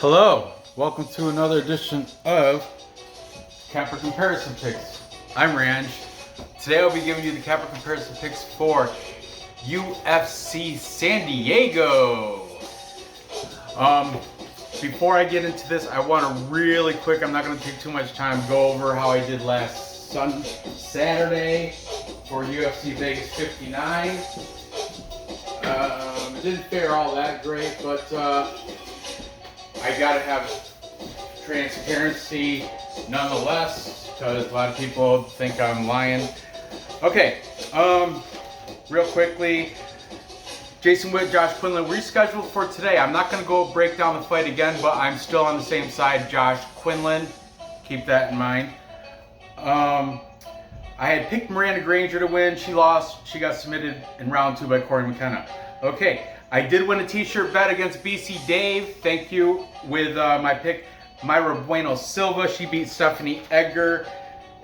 Hello, welcome to another edition of Capper Comparison Picks. I'm Ranj. Today I'll be giving you the Capper Comparison Picks for UFC San Diego. Before I get into this, I want to really quick, I'm not going to take too much time, go over how I did last Saturday for UFC Vegas 59. It didn't fare all that great, but I gotta have transparency nonetheless, because a lot of people think I'm lying. Okay, real quickly, Jason Witt, Josh Quinlan rescheduled for today. I'm not gonna go break down the fight again, but I'm still on the same side, Josh Quinlan. Keep that in mind. I had picked Miranda Granger to win. She lost. She got submitted in round 2 by Corey McKenna. Okay, I did win a t-shirt bet against BC Dave. Thank you. With my pick, Myra Bueno Silva. She beat Stephanie Edgar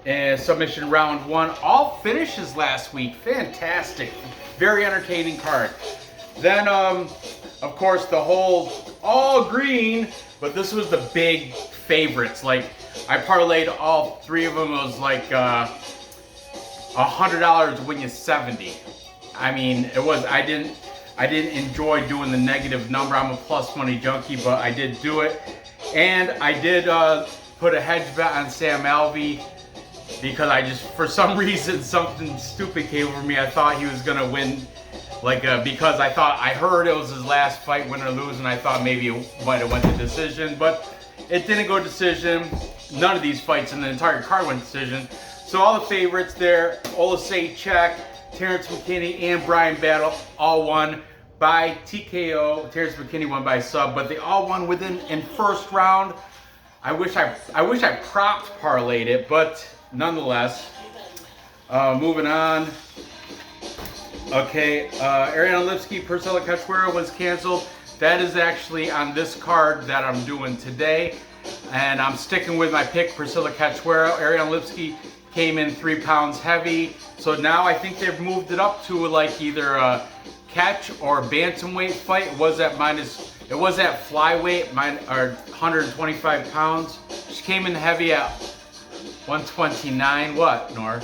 in submission round 1. All finishes last week. Fantastic. Very entertaining card. Then, of course, the whole all green, but this was the big favorites. Like, I parlayed all 3 of them. It was like $100 to win you 70. I mean, it was, I didn't enjoy doing the negative number. I'm a plus money junkie, but I did do it. And I did put a hedge bet on Sam Alvey because I just, for some reason, something stupid came over me. I thought he was gonna win, like, because I heard it was his last fight, win or lose, and I thought maybe it might have went to decision, but it didn't go decision. None of these fights in the entire card went decision. So all the favorites there, Olaseychuk, Terrence McKinney, and Brian Battle all won by TKO. Terrence McKinney won by sub, but they all won in first round. I wish I propped parlayed it, but nonetheless. Moving on. Okay, Ariane Lipski, Priscilla Cachoeira was canceled. That is actually on this card that I'm doing today, and I'm sticking with my pick, Priscilla Cachoeira. Ariane Lipski came in 3 pounds heavy, so now I think they've moved it up to like either a catch or bantamweight fight. It was at flyweight, or 125 pounds. She came in heavy at 129. What, Nor?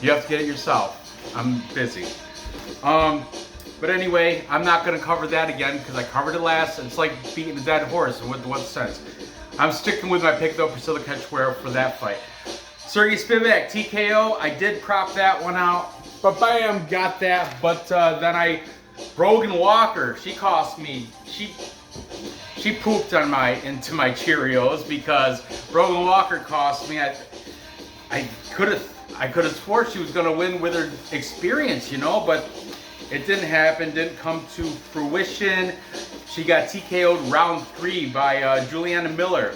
You have to get it yourself. I'm busy. But anyway, I'm not going to cover that again because I covered it last. It's like beating a dead horse. What sense? I'm sticking with my pick though, Priscilla Cachoeira, for that fight. Sergey Spivak, TKO. I did prop that one out, but bam, got that. But then Brogan Walker, she cost me. She pooped on into my Cheerios because Brogan Walker cost me. I could have swore she was gonna win with her experience, you know, but it didn't happen. Didn't come to fruition. She got TKO'd round 3 by Juliana Miller.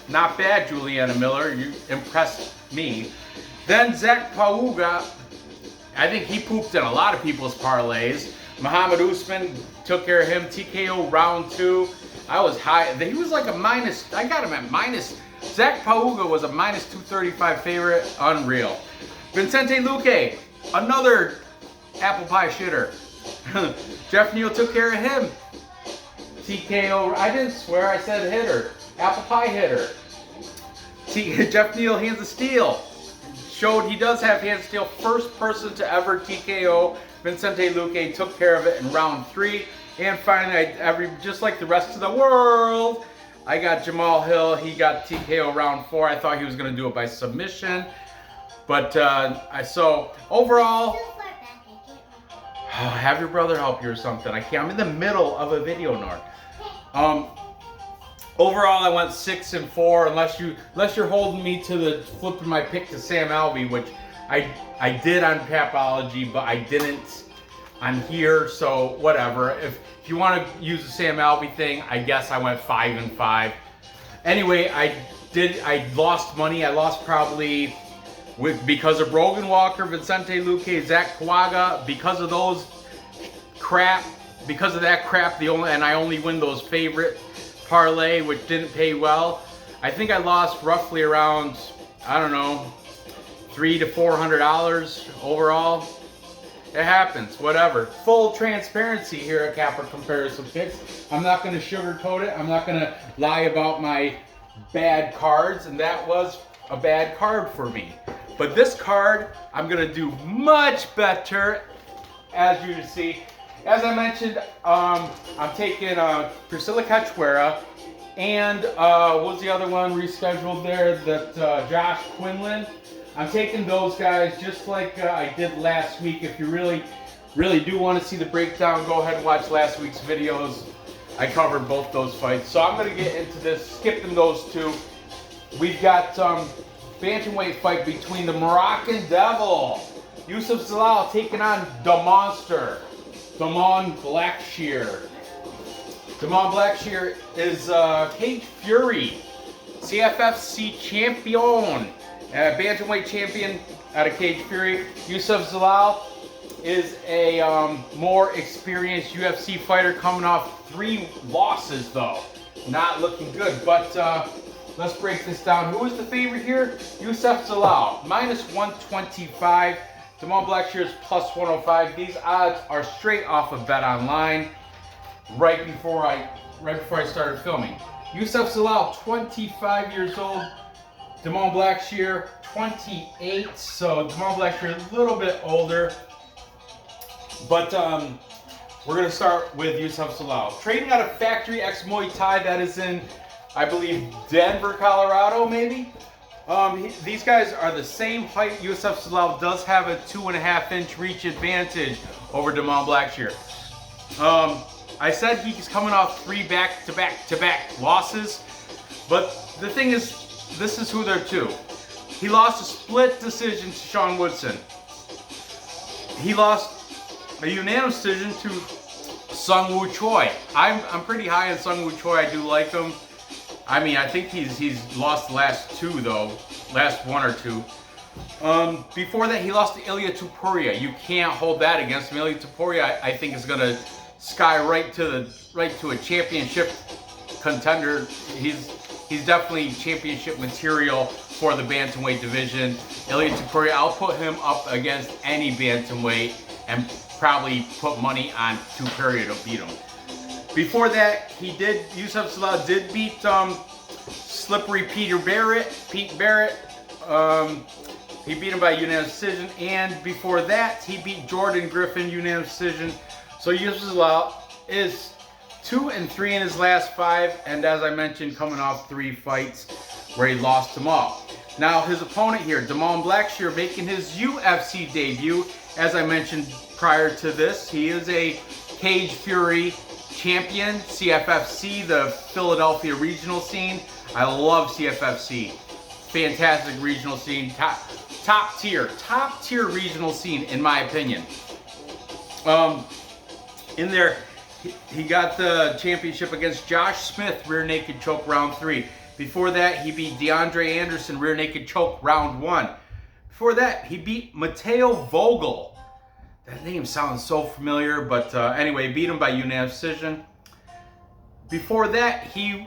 Not bad, Juliana Miller. You impressed me. Then Zach Pauga, I think he pooped in a lot of people's parlays. Muhammad Usman took care of him. TKO round 2. I was high. He was like a minus. I got him at minus. Zach Pauga was a minus 235 favorite. Unreal. Vicente Luque, another apple pie shitter. Jeff Neal took care of him. TKO. I didn't swear. I said hitter. Apple pie hitter. Jeff Neal, hands of steel. Showed he does have hands of steel. First person to ever TKO Vicente Luque, took care of it in round 3. And finally, just like the rest of the world, I got Jamal Hill. He got TKO round 4. I thought he was going to do it by submission. But so overall, have your brother help you or something. I can't. I'm in the middle of a video, Nor. Overall, I went 6-4, unless you're holding me to the flipping my pick to Sam Alvey, which I did on Papology, but I didn't on here. So whatever. If you want to use the Sam Alvey thing, I guess I went 5-5. Anyway, I lost money. I lost probably because of Brogan Walker, Vicente Luque, Zach Pauga, because of those crap. Because of that crap, and I only win those favorite parlay, which didn't pay well. I think I lost roughly around, I don't know, $300 to $400 overall. It happens, whatever. Full transparency here at Capper Comparison Picks. I'm not going to sugarcoat it. I'm not going to lie about my bad cards, and that was a bad card for me. But this card, I'm going to do much better, as you can see. As I mentioned, I'm taking Priscilla Cachoeira and what was the other one rescheduled there? That Josh Quinlan. I'm taking those guys just like I did last week. If you really do want to see the breakdown, go ahead and watch last week's videos. I covered both those fights. So I'm going to get into this, skipping those two. We've got bantamweight fight between the Moroccan Devil, Youssef Zalal, taking on the Monster, Damon Blackshear. Damon Blackshear is Cage Fury, CFFC champion, bantamweight champion out of Cage Fury. Youssef Zalal is a more experienced UFC fighter, coming off 3 losses though. Not looking good, but let's break this down. Who is the favorite here? Youssef Zalal, -125. Damon Blackshear is +105. These odds are straight off of Bet Online. Right before I started filming. Youssef Zalal, 25 years old. Damon Blackshear, 28. So Damon Blackshear a little bit older. But we're gonna start with Youssef Zalal. Training out of Factory X Muay Thai, that is in, I believe, Denver, Colorado, maybe. These guys are the same height. Youssef Zalal does have a 2.5-inch reach advantage over Damon Blackshear. I said he's coming off 3 back-to-back losses, but the thing is, this is who they're to. He lost a split decision to Sean Woodson. He lost a unanimous decision to Sung Woo Choi. I'm pretty high on Sung Woo Choi. I do like him. I mean, I think he's lost the last 2 though, last 1 or 2. Before that, he lost to Ilia Topuria. You can't hold that against him. Ilia Topuria, I think, is gonna sky right to a championship contender. He's definitely championship material for the bantamweight division. Ilia Topuria, I'll put him up against any bantamweight and probably put money on Topuria to beat him. Before that, Youssef Zalal did beat Slippery Pete Barrett. He beat him by unanimous decision, and before that, he beat Jordan Griffin unanimous decision. So Youssef Zalal is 2-3 in his last 5, and as I mentioned, coming off 3 fights where he lost them all. Now his opponent here, Damon Blackshear, making his UFC debut. As I mentioned prior to this, he is a Cage Fury champion, CFFC, the Philadelphia regional scene. I love CFFC. Fantastic regional scene, top tier regional scene in my opinion. In there, he got the championship against Josh Smith, rear naked choke round 3. Before that, he beat DeAndre Anderson, rear naked choke round 1. Before that, he beat Matteo Vogel. That name sounds so familiar, but anyway, beat him by unanimous decision. Before that, he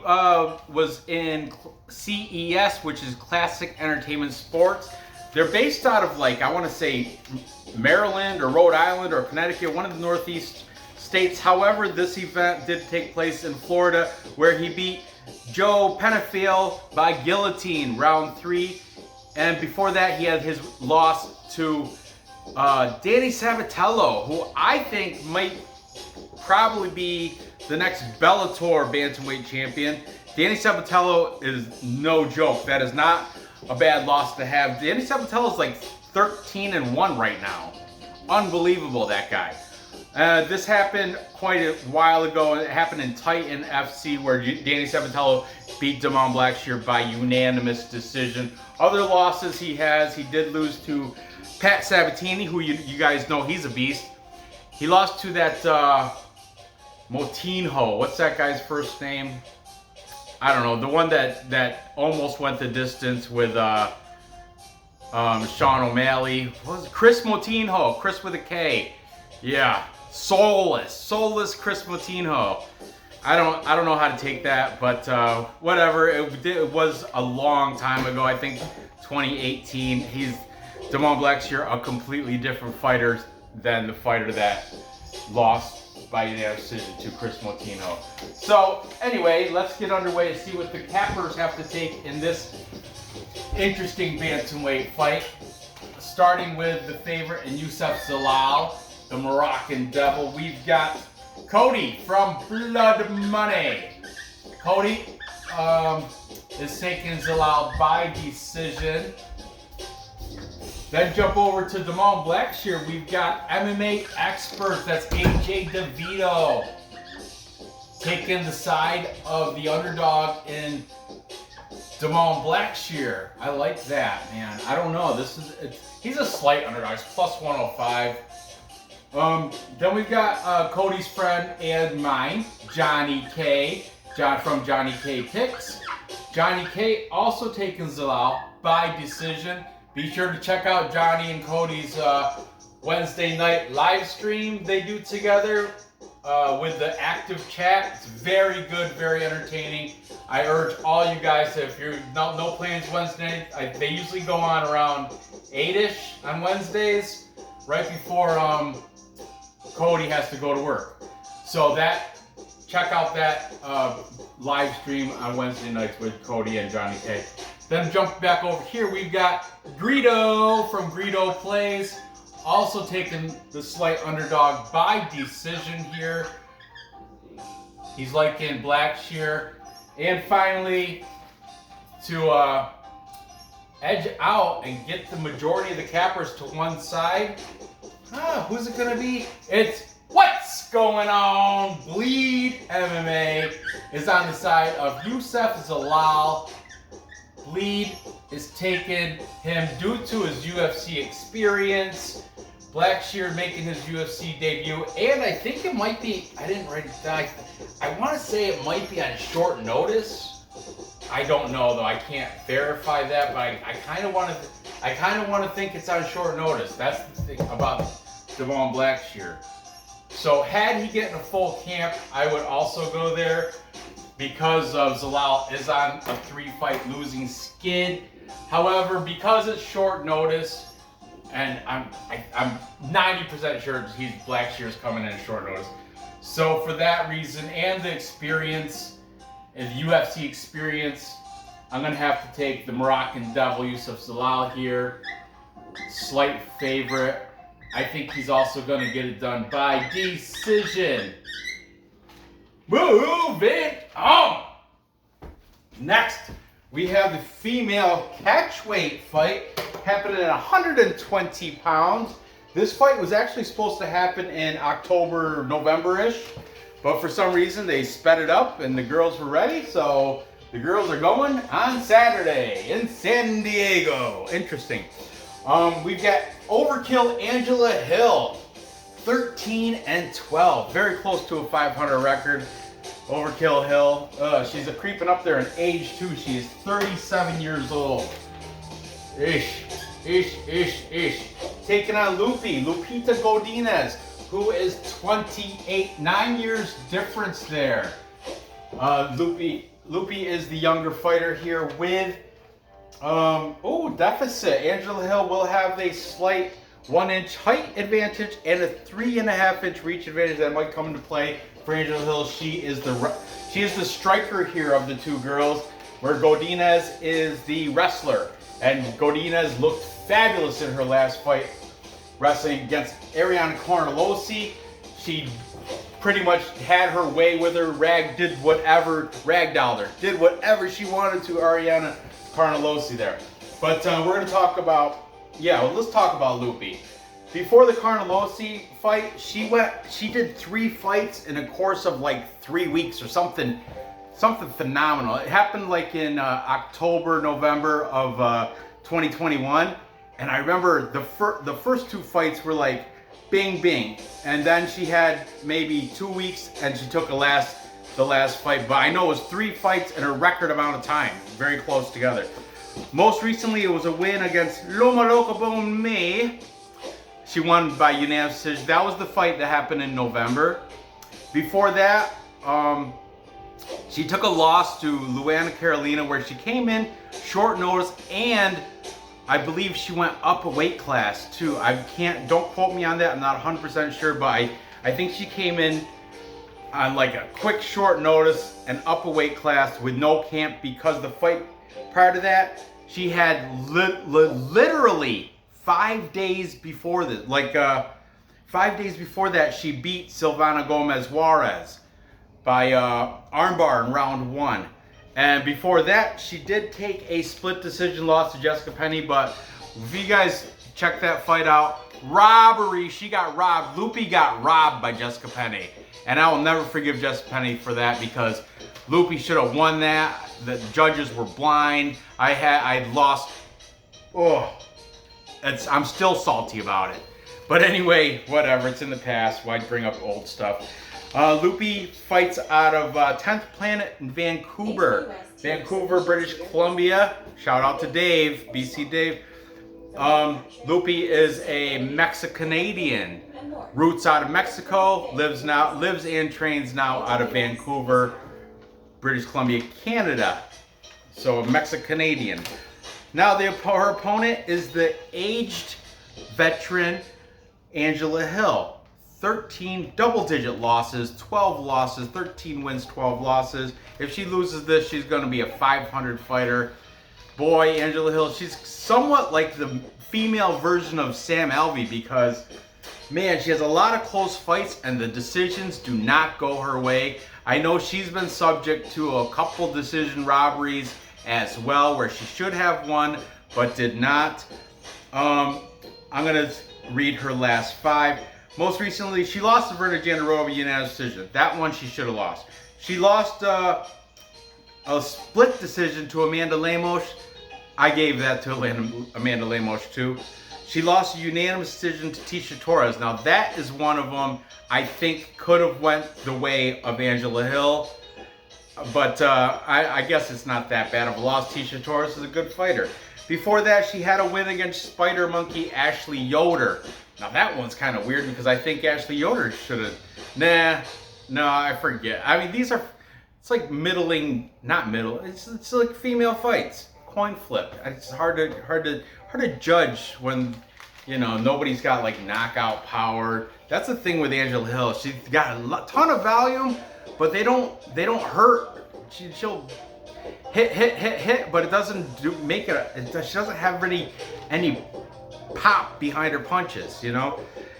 was in CES, which is Classic Entertainment Sports. They're based out of, like, I want to say Maryland or Rhode Island or Connecticut, one of the Northeast states. However, this event did take place in Florida, where he beat Joe Penafiel by guillotine, round 3. And before that, he had his loss to Danny Sabatello, who I think might probably be the next Bellator bantamweight champion. Danny Sabatello is no joke. That is not a bad loss to have. Danny Sabatello is like 13-1 right now. Unbelievable, that guy. This happened quite a while ago. It happened in Titan FC, where Danny Sabatello beat Damon Blackshear by unanimous decision. Other losses he has, he did lose to Pat Sabatini, who you guys know he's a beast. He lost to that Moutinho. What's that guy's first name? I don't know. The one that almost went the distance with Sean O'Malley. What was it? Chris Moutinho. Chris with a K. Yeah. Soulless Chris Moutinho. I don't know how to take that, but whatever. It was a long time ago. I think 2018. Damon Blackshear, a completely different fighter than the fighter that lost by unanimous decision to Chris Motino. So anyway, let's get underway and see what the cappers have to take in this interesting bantamweight fight. Starting with the favorite and Youssef Zalal, the Moroccan Devil. We've got Cody from Blood Money. Cody is taking Zalal by decision. Then jump over to Damon Blackshear. We've got MMA experts. That's AJ DeVito taking the side of the underdog in Damon Blackshear. I like that, man. I don't know. He's a slight underdog. It's plus 105. Then we've got Cody's friend and mine, Johnny K. From Johnny K Picks. Johnny K also taking Zalal by decision. Be sure to check out Johnny and Cody's Wednesday night live stream they do together with the active chat. It's very good, very entertaining. I urge all you guys, if you're no plans Wednesday, they usually go on around 8-ish on Wednesdays, right before Cody has to go to work. So check out that live stream on Wednesday nights with Cody and Johnny K. Then jump back over here, we've got Greedo from Greedo Plays, also taking the slight underdog by decision here. He's liking Blackshear. And finally, to edge out and get the majority of the cappers to one side, who's it gonna be? It's What's Going On? Bleed MMA is on the side of Youssef Zalal. Bleed is taking him due to his UFC experience. Blackshear making his UFC debut, and I think it might be, I didn't write it down, I want to say it might be on short notice. I don't know though, I can't verify that, but I kind of want to think it's on short notice. That's the thing about Damon Blackshear. So had he get in a full camp, I would also go there, because Zalal is on a 3-fight losing skid. However, because it's short notice, and I'm 90% sure Blackshear's coming in short notice. So for that reason and the experience, and the UFC experience, I'm gonna have to take the Moroccan Devil, Youssef Zalal here. Slight favorite. I think he's also gonna get it done by decision. Move it on! Next, we have the female catchweight fight happening at 120 pounds. This fight was actually supposed to happen in October, November-ish, but for some reason they sped it up and the girls were ready, so the girls are going on Saturday in San Diego. Interesting. We've got Overkill Angela Hill, 13-12, very close to a 500 record. Overkill Hill, she's creeping up there in age too. She's 37 years old. Ish. Taking on Lupita Godinez, who is 28, 9 years difference there. Lupi is the younger fighter here with, deficit. Angela Hill will have a slight 1-inch height advantage and a 3.5-inch reach advantage that might come into play for Angela Hill. She is the striker here of the two girls, where Godinez is the wrestler. And Godinez looked fabulous in her last fight, wrestling against Ariane Carnelossi. She pretty much had her way with her. Ragdolled her, did whatever she wanted to Ariane Carnelossi there. But we're going to talk about, let's talk about Lupi. Before the Carnelossi fight, she did 3 fights in a course of like 3 weeks or something phenomenal. It happened like in October, November of 2021, and I remember the first 2 fights were like bing bing, and then she had maybe 2 weeks and she took the last fight. But I know it was 3 fights in a record amount of time, very close together. Most recently, it was a win against Loma Loca Bone Me. She won by unanimous decision. That was the fight that happened in November. Before that, she took a loss to Luana Carolina, where she came in short notice and I believe she went up a weight class too. Don't quote me on that. I'm not 100% sure, but I think she came in on like a quick short notice and up a weight class with no camp, because the fight prior to that, she had literally 5 days before this, 5 days before that, she beat Silvana Gomez Juarez by armbar in round 1. And before that, she did take a split decision loss to Jessica Penne, but if you guys check that fight out, robbery, she got robbed. Loopy got robbed by Jessica Penne. And I will never forgive Jessica Penne for that, because Loopy should have won that. The judges were blind. I lost. Oh, I'm still salty about it. But anyway, whatever, it's in the past. Why bring up old stuff? Loopy fights out of 10th Planet in Vancouver, British Columbia. Shout out to Dave, BC Dave. Loopy is a Mexicanadian, roots out of Mexico, lives and trains now out of Vancouver, British Columbia, Canada. So a Mexicanadian. Now her opponent is the aged veteran Angela Hill. 13 double-digit losses, 12 losses, 13 wins, 12 losses. If she loses this, she's going to be a 500 fighter. Boy, Angela Hill, she's somewhat like the female version of Sam Alvey, because, man, she has a lot of close fights and the decisions do not go her way. I know she's been subject to a couple decision robberies as well, where she should have won but did not. I'm going to read her last 5. Most recently, she lost to Virna Jandiroba unanimous decision. That one she should have lost. She lost a split decision to Amanda Lemos. I gave that to Amanda Lemos too. She lost a unanimous decision to Tecia Torres. Now that is one of them I think could have went the way of Angela Hill. But I guess it's not that bad of a loss. Tecia Torres is a good fighter. Before that, she had a win against Spider Monkey Ashley Yoder. Now that one's kind of weird, because I think Ashley Yoder should have. No, I forget. I mean, it's like middling, not middle. It's like female fights, coin flip. It's hard to judge when, you know, nobody's got like knockout power. That's the thing with Angela Hill. She's got a ton of volume, but they don't hurt. She'll hit, but it doesn't she doesn't have any pop behind her punches, you know.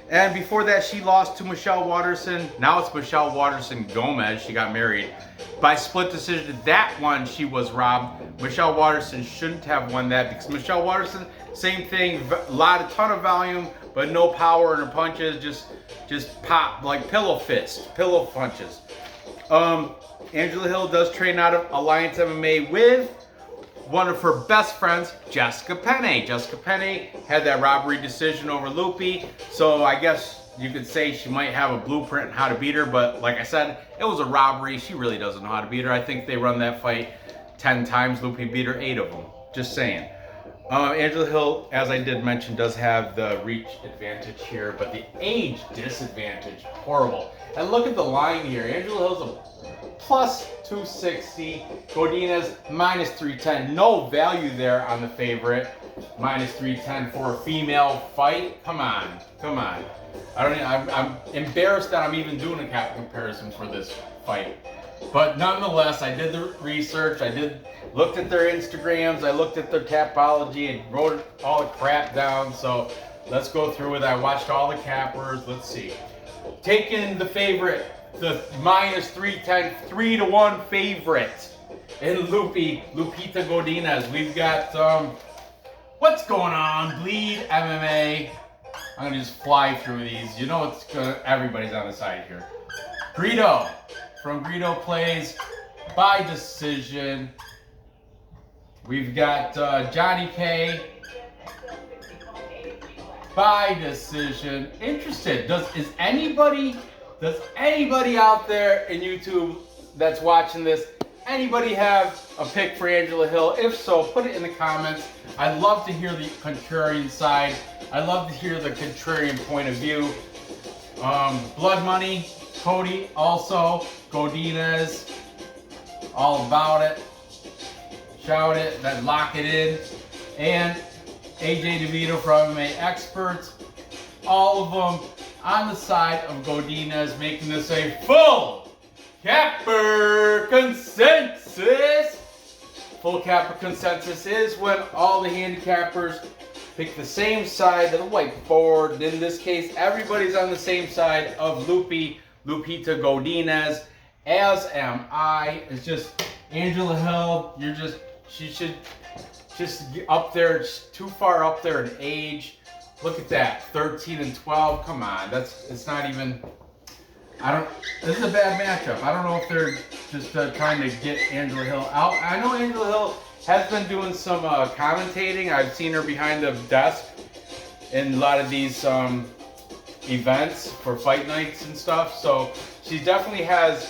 And before that, she lost to Michelle Waterson. Now it's Michelle Waterson Gomez. She got married by split decision. That one she was robbed. Michelle Waterson shouldn't have won that, because Michelle Waterson, same thing, ton of volume, but no power in her punches. Just pop like pillow punches. Angela Hill does train out of Alliance MMA with one of her best friends, Jessica Penne. Jessica Penne had that robbery decision over Loopy, so I guess you could say she might have a blueprint on how to beat her, but like I said, it was a robbery. She really doesn't know how to beat her. I think they run that fight 10 times. Loopy beat her 8 of them. Just saying. Angela Hill, as I did mention, does have the reach advantage here, but the age disadvantage, horrible. And look at the line here. Angela Hill's a plus 260. Godinez minus 310. No value there on the favorite. Minus 310 for a female fight. Come on. I'm embarrassed that I'm even doing a cap comparison for this fight. But nonetheless, I did the research. Looked at their Instagrams. I looked at their Tapology and wrote all the crap down. So let's go through it. I watched all the cappers. Let's see. Taking the favorite, the minus 310, 3-1 favorite in Lupita Godinez. We've got, what's going on? Bleed MMA. I'm gonna just fly through these. You know everybody's on the side here. Greedo from Greedo Plays by decision. We've got Johnny K by decision. Interested. Does anybody out there in YouTube that's watching this, anybody have a pick for Angela Hill? If so, put it in the comments. I'd love to hear the contrarian side. I'd love to hear the contrarian point of view. Blood Money, Cody also, Godinez, all about it. Shout it, then lock it in. And AJ DeVito from MMA Experts. All of them on the side of Godinez, making this a full capper consensus. Full capper consensus is when all the handicappers pick the same side of the whiteboard. In this case, everybody's on the same side of Lupita Godinez, as am I. It's just Angela Hill. She should just get up there. It's too far up there in age. Look at that, 13 and 12. Come on, it's not even. This is a bad matchup. I don't know if they're just trying to get Angela Hill out. I know Angela Hill has been doing some commentating. I've seen her behind the desk in a lot of these events for fight nights and stuff. So she definitely has.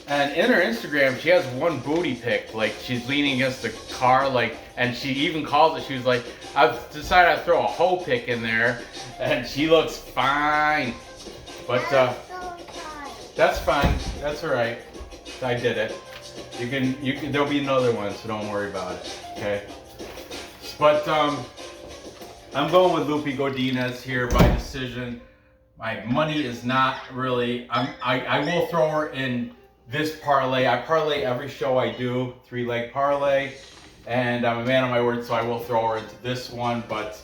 And in her Instagram, she has one booty pic, like she's leaning against the car, like, and she even calls it. She was like, "I've decided to throw a hoe pic in there," and she looks fine. But that's fine. That's all right. I did it. You can. There'll be another one, so don't worry about it. Okay. But I'm going with Lupi Godinez here by decision. My money is not really. I will throw her in this parlay. I parlay every show I do, 3-leg parlay, and I'm a man of my word, so I will throw her into this one, but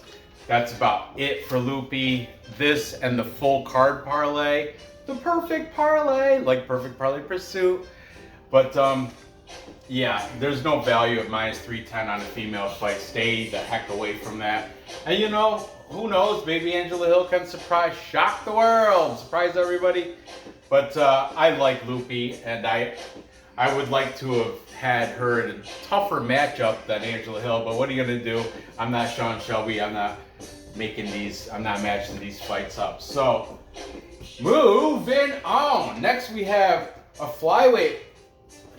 that's about it for Lupi. This and the full card parlay, the perfect parlay, like Perfect Parlay Pursuit. But yeah, there's no value at -310 on a female fight. Stay the heck away from that. And you know, who knows, maybe Angela Hill can shock the world, surprise everybody. But I like Lupi, and I would like to have had her in a tougher matchup than Angela Hill, but what are you gonna do? I'm not Sean Shelby. I'm not matching these fights up. So moving on. Next we have a flyweight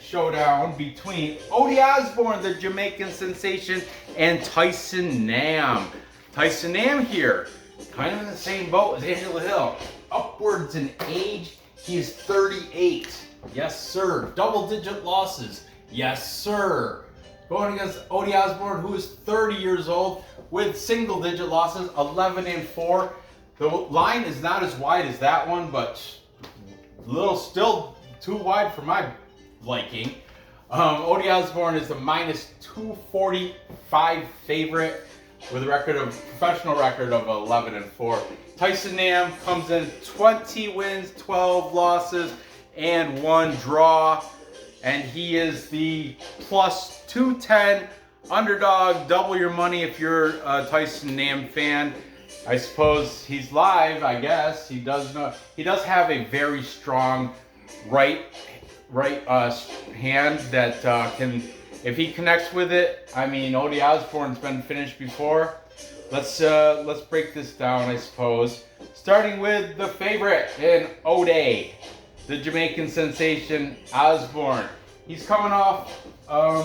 showdown between Odi Osbourne, the Jamaican sensation, and Tyson Nam. Tyson Nam here, kind of in the same boat as Angela Hill. Upwards in age. He is 38. Yes, sir. Double-digit losses. Yes, sir. Going against Odi Osbourne, who is 30 years old with single-digit losses, 11 and 4. The line is not as wide as that one, but still too wide for my liking. Odi Osbourne is the -245 favorite with a professional record of 11 and 4. Tyson Nam comes in 20 wins, 12 losses, and 1 draw. And he is the +210 underdog. Double your money if you're a Tyson Nam fan. I suppose he's live, I guess. He does have a very strong right hand that can, if he connects with it, I mean, Odi Osbourne's been finished before. Let's break this down, I suppose. Starting with the favorite in Odi, the Jamaican sensation Osbourne. He's coming off a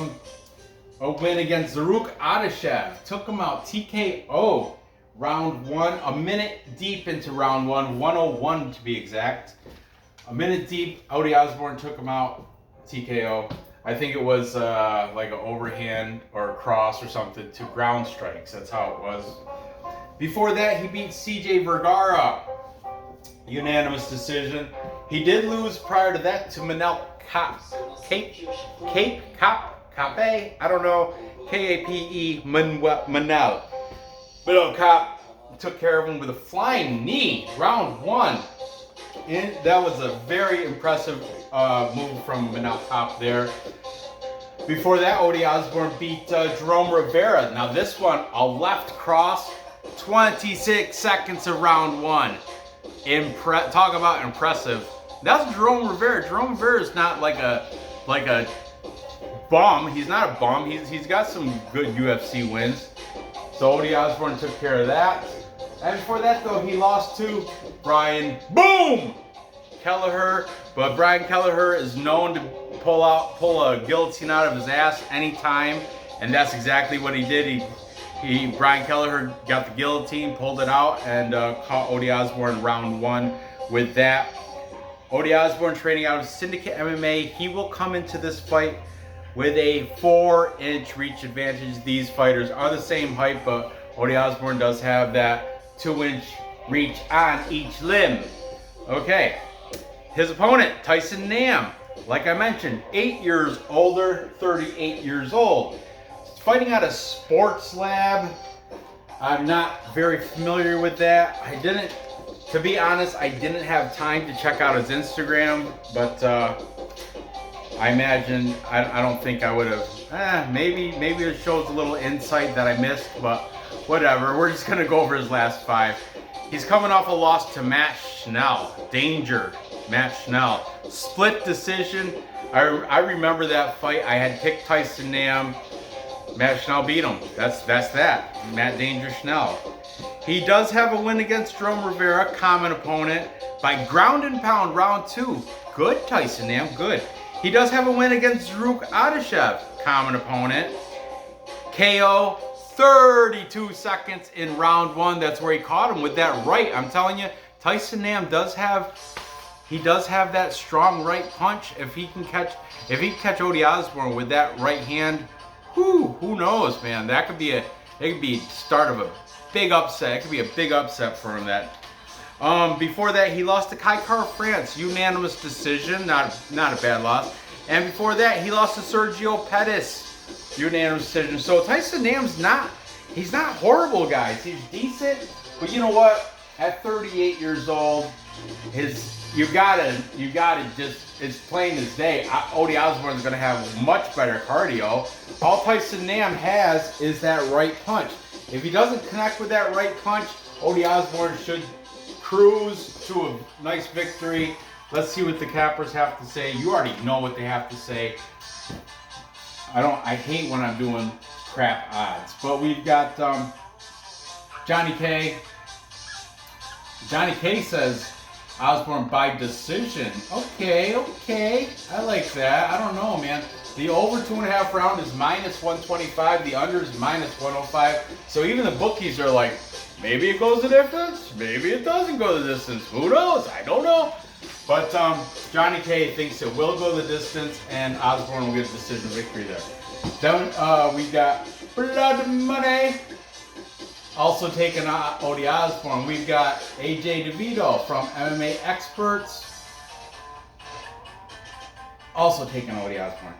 win against Zarrukh Adeshev. Took him out TKO round 1, a minute deep into round 1, 101 to be exact. A minute deep, Odi Osbourne took him out TKO. I think it was like an overhand or a cross or something, 2 ground strikes. That's how it was. Before that, he beat CJ Vergara. Unanimous decision. He did lose prior to that to Manel Kape. I don't know. Kape Manel. Manel Kape took care of him with a flying knee. Round 1. And that was a very impressive move from Manel Kape there. Before that, Odi Osbourne beat Jerome Rivera. Now this one, a left cross, 26 seconds of round 1. Talk about impressive. That's Jerome Rivera. Jerome Rivera is not like a bum. He's not a bum. He's got some good UFC wins. So Odi Osbourne took care of that. And before that, though, he lost to Brian Boom Kelleher. But Brian Kelleher is known to pull a guillotine out of his ass anytime, and that's exactly what he did. Brian Kelleher got the guillotine, pulled it out, and caught Odi Osbourne round 1 with that. Odi Osbourne training out of Syndicate MMA. He will come into this fight with a 4-inch reach advantage. These fighters are the same height, but Ode Osbourne does have that 2-inch reach on each limb. Okay, his opponent, Tyson Nam, like I mentioned, 8 years older, 38 years old. Fighting out of Sports Lab. I'm not very familiar with that. To be honest, I didn't have time to check out his Instagram, but I imagine, I don't think I would have, maybe it shows a little insight that I missed, but whatever. We're just gonna go over his last 5. He's coming off a loss to Matt Schnell. Danger, Matt Schnell. Split decision. I remember that fight. I had picked Tyson Nam. Matt Schnell beat him. That's that. Matt Danger Schnell. He does have a win against Jerome Rivera, common opponent, by ground and pound, round 2. Good, Tyson Nam, good. He does have a win against Zaruk Adashev, common opponent. KO, 32 seconds in round 1. That's where he caught him with that right. I'm telling you, Tyson Nam does have that strong right punch. If he can catch Ode Osbourne with that right hand, who knows, man? That could be start of a big upset. It could be a big upset for him. Before that, he lost to Kai Kara-France, unanimous decision, not a bad loss. And before that, he lost to Sergio Pettis, unanimous decision. So Tyson Nam's he's not horrible, guys. He's decent, but you know what? At 38 years old, you gotta just, it's plain as day. Ode Osbourne's gonna have much better cardio. All Tyson Nam has is that right punch. If he doesn't connect with that right punch, Ode Osbourne should cruise to a nice victory. Let's see what the cappers have to say. You already know what they have to say. I hate when I'm doing crap odds, but we've got Johnny K. Johnny K says Osbourne by decision. Okay, I like that. I don't know, man. The over 2.5 round is -125. The under is -105. So even the bookies are like, maybe it goes the distance, maybe it doesn't go the distance. Who knows? I don't know. But Johnny K thinks it will go the distance, and Osbourne will get a decision victory there. Then we got Blood Money. Also taking Ode Osbourne, we've got AJ DeVito from MMA Experts. Also taking Ode Osbourne.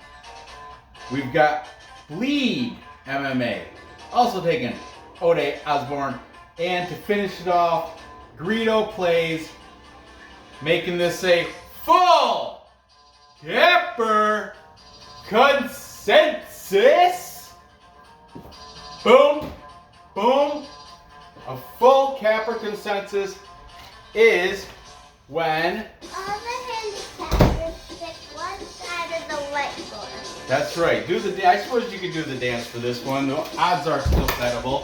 We've got Bleed MMA. Also taking Ode Osbourne. And to finish it off, Greedo Plays, making this a full capper consensus. Boom. Boom. A full capper consensus is when all the handicappers pick one side of the whiteboard. That's right. I suppose you could do the dance for this one. The odds are still settable.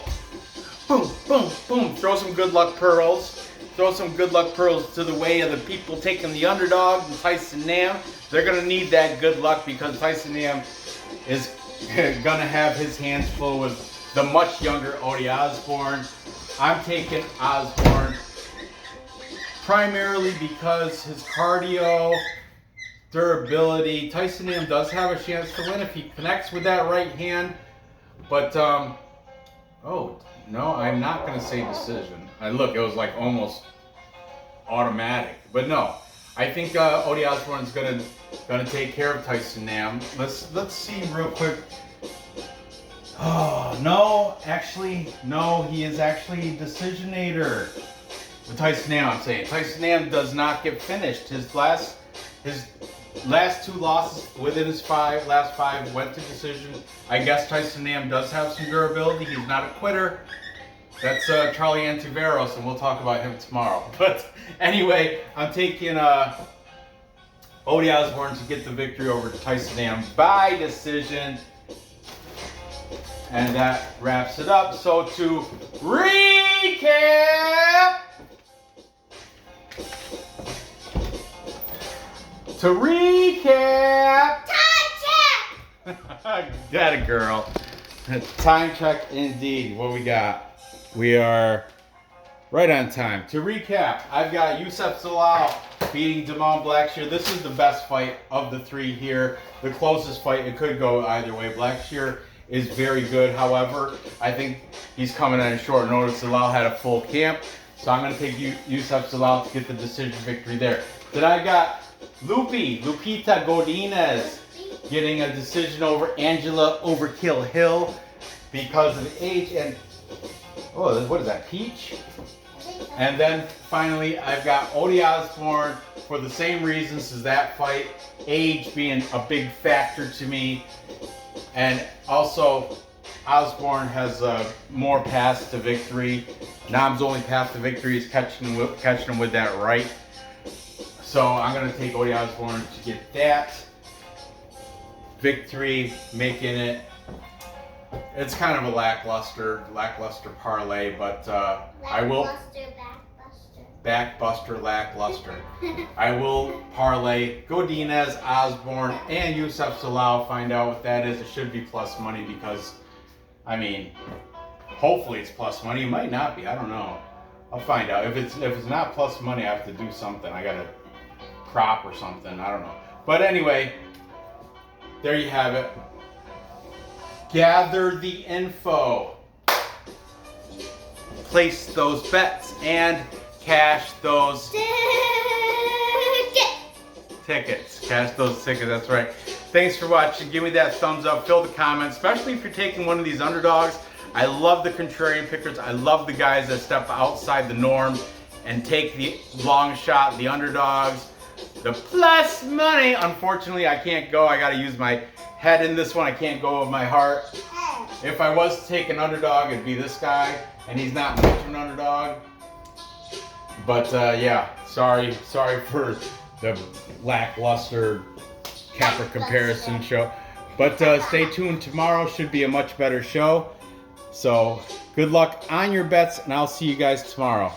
Boom, boom, boom. Throw some good luck pearls. Throw some good luck pearls to the way of the people taking the underdog and Tyson Nam. They're going to need that good luck because Tyson Nam is going to have his hands full with the much younger Ode Osbourne. I'm taking Osbourne primarily because his cardio, durability. Tyson Nam does have a chance to win if he connects with that right hand. But, oh, no, I'm not going to say decision. Look, it was like almost automatic. But no, I think Ode Osbourne is gonna take care of Tyson Nam. Let's see real quick. Oh no, actually no, he is actually a decisionator. With Tyson Nam, I'm saying Tyson Nam does not get finished. His last 2 losses within his last five went to decision. I guess Tyson Nam does have some durability. He's not a quitter. That's Charlie Antiveros, and we'll talk about him tomorrow. But anyway, I'm taking Ode Osbourne to get the victory over Tyson Nam by decision. And that wraps it up. So to recap, got it, girl. Time check indeed. What we got? We are right on time. To recap, I've got Youssef Zalal beating Damon Blackshear. This is the best fight of the three here. The closest fight. It could go either way. Blackshear is very good. However, I think he's coming at a short notice. Zalal had a full camp. So I'm going to take Yusuf Zalal to get the decision victory there. Then I got Lupita Godinez getting a decision over Angela Overkill Hill because of age and, oh, what is that, Peach? And then finally I've got Odi Osborne for the same reasons as that fight, age being a big factor to me, and also Osborne has more paths to victory. Nam's only path to victory is catching him with that right. So I'm going to take Odi Osborne to get that victory, making it, it's kind of a lackluster parlay, but I will, lackluster. I will parlay Godinez, Osborne, and Yusuf Zalal. Find out what that is. It should be plus money because, I mean, hopefully it's plus money. It might not be. I don't know. I'll find out. If it's not plus money, I have to do something. I gotta prop or something. I don't know. But anyway, there you have it. Gather the info. Place those bets and cash those tickets. Cash those tickets. That's right. Thanks for watching. Give me that thumbs up. Fill the comments, especially if you're taking one of these underdogs. I love the contrarian pickers. I love the guys that step outside the norm and take the long shot, the underdogs, the plus money. Unfortunately, I can't go. I got to use my head in this one. I can't go with my heart. If I was to take an underdog, it'd be this guy, and he's not much of an underdog. But yeah, sorry for the lackluster Capra comparison show. But stay tuned. Tomorrow should be a much better show. So good luck on your bets, and I'll see you guys tomorrow.